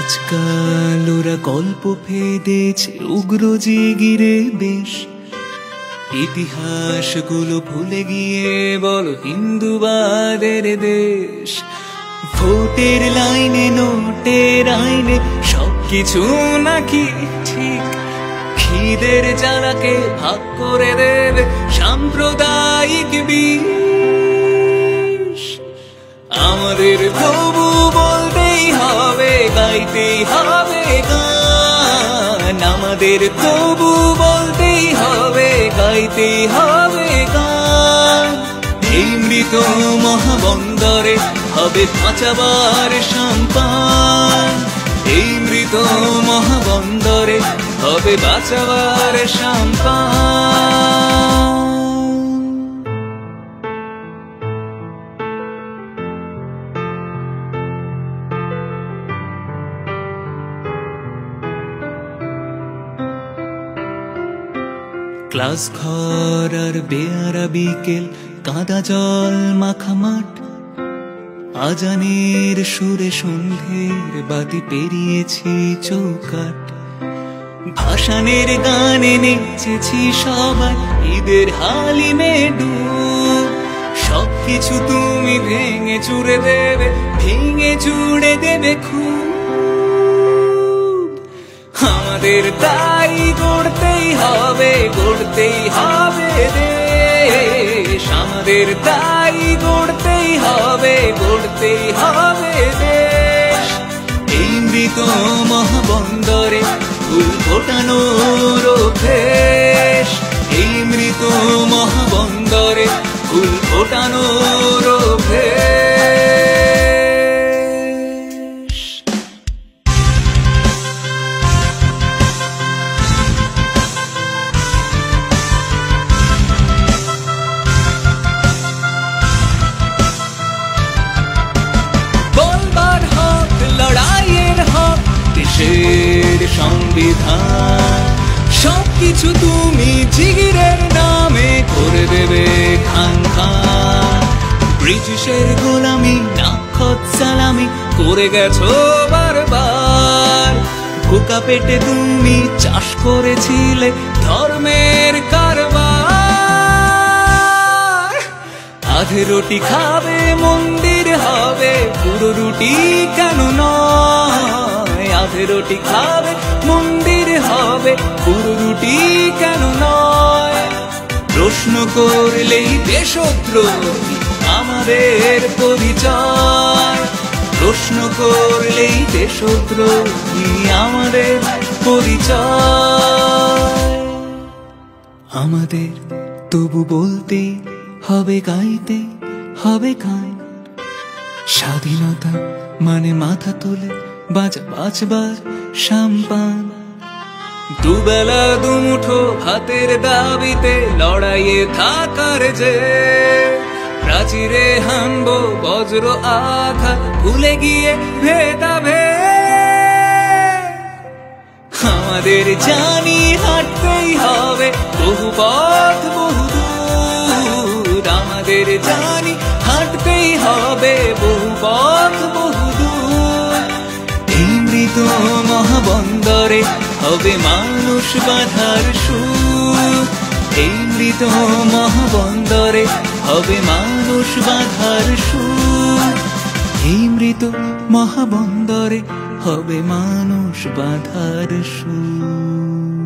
আজকাল ওরা গল্প ফেদেছে উগ্র জিগিরে বেশ, ইতিহাসগুলো ভুলে গিয়ে বলো হিন্দুবাদের দেশ। ভোটের লাইনে নোটের আইনে সবকিছু নাকি ঠিক, খিদের জ্বালাকে ভাগ করে দেবে সাম্প্রদায়িক বিষ। আমাদের তবু বলতেই হবে, গাইতেই হবে গান, আমাদের তবু বলতেই হবে, গাইতেই হবে গান। এই মৃত মহাবন্দরে হবে বাঁচাবার সম্পান, এই মৃত মহাবন্দরে হবে বাঁচাবার সম্পান। ক্লাস ঘর আর বেয়ারা বিকেল, কাদা জল মাখা মাঠ, আজানের সুরে সন্ধ্যের বাতি পেরিয়েছি চৌকাঠ। ভাসানের গানে নেচেছি সবাই ঈদের হালিমে ডুব, সবকিছু তুমি ভেঙে চুরে দেবে, ভেঙে চুড়ে দেবে খুব। আমাদের তাই গড়তেই হবে, গড়তেই হবে দেশ, আমাদের তাই গড়তেই হবে, গড়তেই হবে দেশ। এই মৃত মহাবন্দরে ফুল ফোটানোর অভ্যেস, এই মৃত মহাবন্দরে ফুল ফোটানোর অভ্যেস। বলবার হক, লড়াইয়ের হক, দেশের সংবিধান, সবকিছু তুমি জিগিরের নামে করে দেবে খান খান। ব্রিটিশের গোলামি নাক্ষত সালামি করে গেছো বারবার, বুকা পেটে তুমি চাষ করেছিলে ধর্মের কারবার। আধে রুটি খাবে মন্দির হবে, পুরো রুটি কেন নয়, আধে রুটি খাবে মন্দির হবে, পুরো রুটি কেন নয়। প্রশ্ন করলেই দেশদ্রোহী আমাদের পরিচয়, প্রশ্ন করলেই দেশদ্রোহী আমাদের পরিচয়। আমাদের তবু বলতে হবে, গাইতে হবে গান, স্বাধীনতা মানে মাথা তুলে বাঁচবার সম্পান। দুবেলা দুমুঠো ভাতের দাবিতে লড়াইয়ে থাকার যে, প্রাচীরে হানবো বজ্র আঘাত ভুলে গিয়ে ভেদাভেদ। আমাদের জানি হাঁটতেই হবে বহু পথ বহু দূর, আমাদের জানি হাঁটতেই হবে বহু পথ বহু দূর। এই মৃত মহাবন্দরে হবে মানুষ বাঁধার সুর, এই মৃত মহাবন্দরে হবে মানুষ বাঁধার সুর, এই মৃত মহাবন্দরে হবে মানুষ বাঁধার সুর।